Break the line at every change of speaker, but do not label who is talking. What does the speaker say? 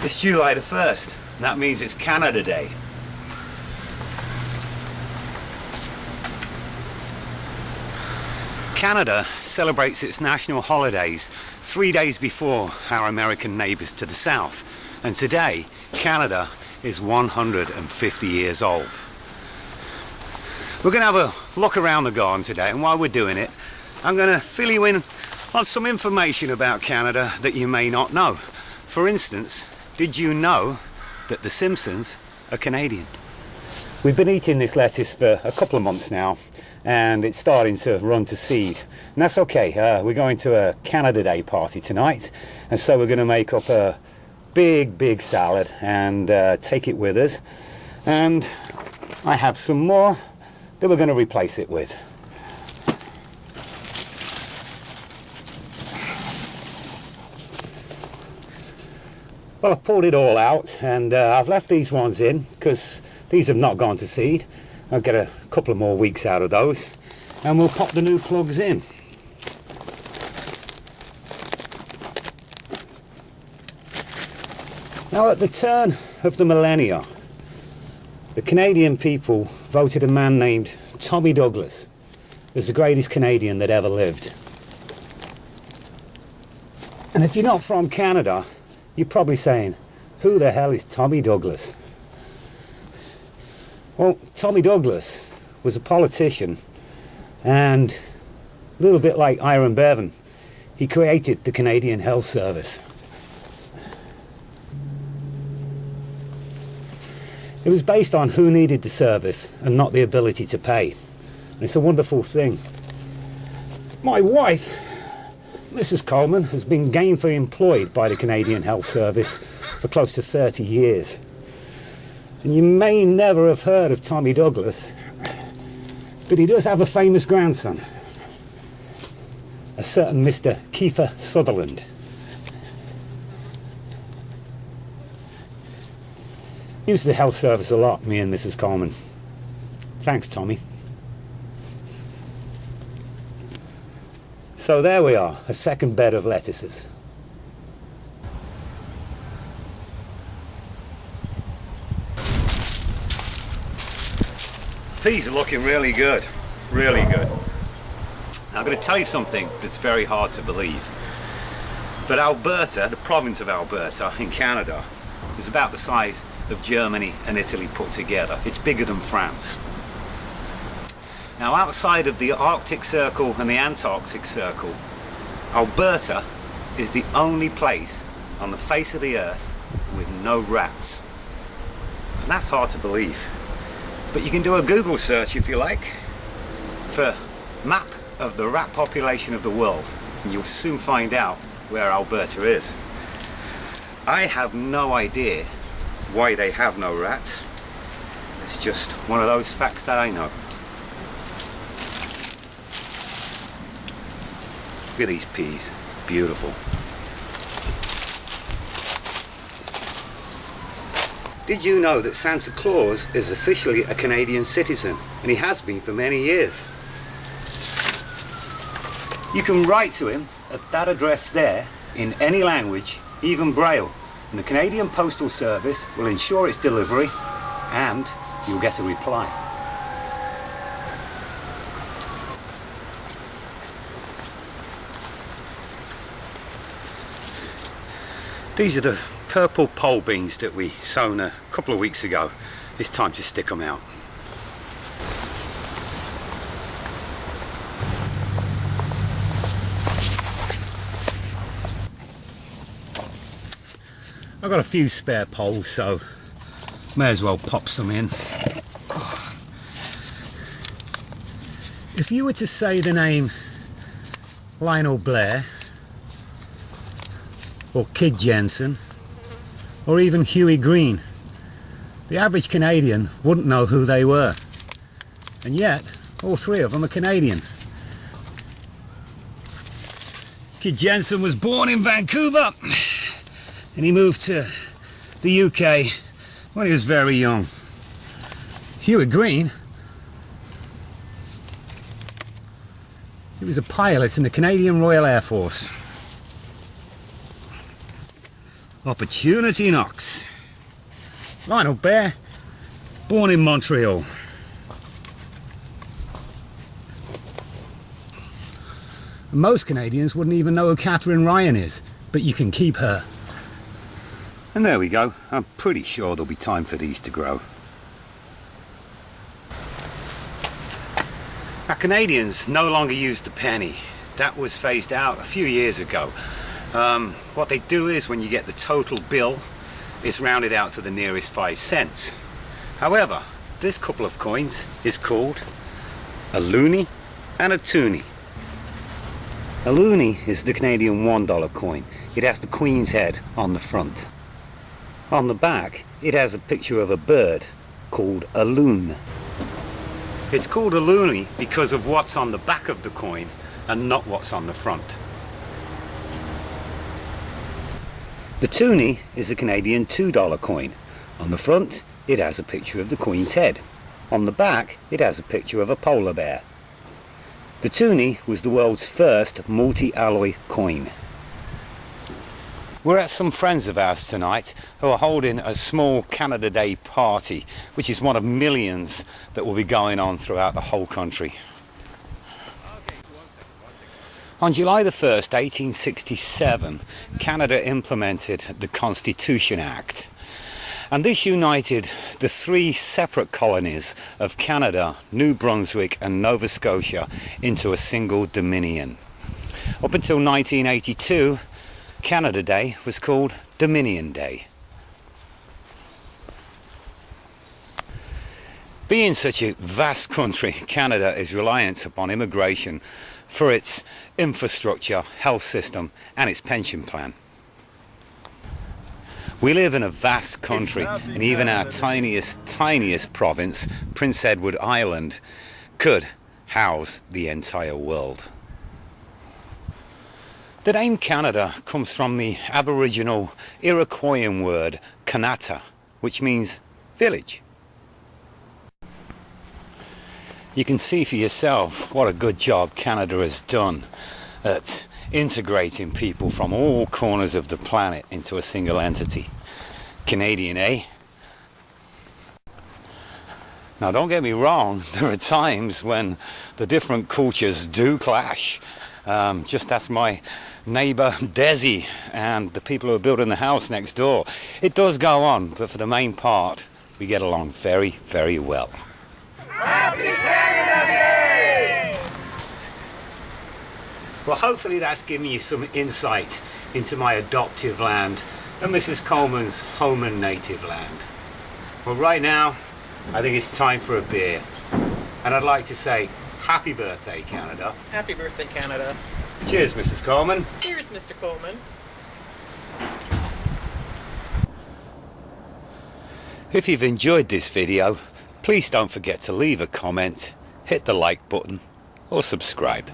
It's July the 1st, and that means it's Canada Day. Canada celebrates its national holidays 3 days before our American neighbours to the south, and today Canada is 150 years old. We're going to have a look around the garden today, and while we're doing it, I'm going to fill you in on some information about Canada that you may not know. For instance, did you know that the Simpsons are Canadian? We've been eating this lettuce for a couple of months now, and it's starting to run to seed. And that's okay. We're going to a Canada Day party tonight, and so we're going to make up a big salad and take it with us. And I have some more that we're going to replace it with. Well, I've pulled it all out, and I've left these ones in because these have not gone to seed. I'll get a couple of more weeks out of those, and we'll pop the new plugs in. Now, at the turn of the millennia, the Canadian people voted a man named Tommy Douglas as the greatest Canadian that ever lived. And if you're not from Canada, you're probably saying, who the hell is Tommy Douglas? Well, Tommy Douglas was a politician, and a little bit like Iron Bevan, he created the Canadian Health Service. It was based on who needed the service and not the ability to pay. And it's a wonderful thing. My wife, Mrs. Coleman, has been gainfully employed by the Canadian Health Service for close to 30 years. And you may never have heard of Tommy Douglas, but he does have a famous grandson, a certain Mr. Kiefer Sutherland. Use the health service a lot, me and Mrs. Coleman. Thanks, Tommy. So there we are, a second bed of lettuces. Peas are looking really good, really good. Now, I'm going to tell you something that's very hard to believe. But Alberta, the province of Alberta in Canada, is about the size of Germany and Italy put together. It's bigger than France. Now, outside of the Arctic Circle and the Antarctic Circle, Alberta is the only place on the face of the earth with no rats. And that's hard to believe. But you can do a Google search, if you like, for map of the rat population of the world, and you'll soon find out where Alberta is. I have no idea why they have no rats. It's just one of those facts that I know. Look at these peas, beautiful. Did you know that Santa Claus is officially a Canadian citizen, and he has been for many years? You can write to him at that address there in any language, even Braille, and the Canadian Postal Service will ensure its delivery, and you'll get a reply. These are the purple pole beans that we sown a couple of weeks ago. It's time to stick them out. I've got a few spare poles, so may as well pop some in. If you were to say the name Lionel Blair, or Kid Jensen, or even Huey Green, the average Canadian wouldn't know who they were. And yet, all three of them are Canadian. Kid Jensen was born in Vancouver, and he moved to the UK when he was very young. Huey Green, he was a pilot in the Canadian Royal Air Force. Opportunity knocks. Lionel Bear, born in Montreal. Most Canadians wouldn't even know who Catherine Ryan is, but you can keep her. And there we go. I'm pretty sure there'll be time for these to grow. Our Canadians no longer use the penny. That was phased out a few years ago. What they do is when you get the total bill, it's rounded out to the nearest 5 cents. However, this couple of coins is called a loonie and a toonie. A loonie is the Canadian $1 coin. It has the Queen's head on the front. On the back, it has a picture of a bird called a loon. It's called a loonie because of what's on the back of the coin and not what's on the front. The toonie is a Canadian $2 coin. On the front, it has a picture of the Queen's head. On the back, it has a picture of a polar bear. The toonie was the world's first multi-alloy coin. We're at some friends of ours tonight who are holding a small Canada Day party, which is one of millions that will be going on throughout the whole country. On July the 1st, 1867, Canada implemented the Constitution Act. And this united the 3 separate colonies of Canada, New Brunswick and Nova Scotia into a single dominion. Up until 1982, Canada Day was called Dominion Day. Being such a vast country, Canada is reliant upon immigration for its infrastructure, health system and its pension plan. We live in a vast country, and even our tiniest province, Prince Edward Island, could house the entire world. The name Canada comes from the Aboriginal Iroquoian word Kanata, which means village. You can see for yourself what a good job Canada has done at integrating people from all corners of the planet into a single entity. Canadian, eh? Now don't get me wrong, there are times when the different cultures do clash. Just ask my neighbour Desi and the people who are building the house next door. It does go on, but for the main part, we get along very, very well. Happy Canada Day! Well, hopefully that's given you some insight into my adoptive land and Mrs. Coleman's home and native land. Well, right now, I think it's time for a beer. And I'd like to say, happy birthday, Canada.
Happy birthday, Canada.
Cheers, Mrs. Coleman.
Cheers, Mr. Coleman.
If you've enjoyed this video, please don't forget to leave a comment, hit the like button or subscribe.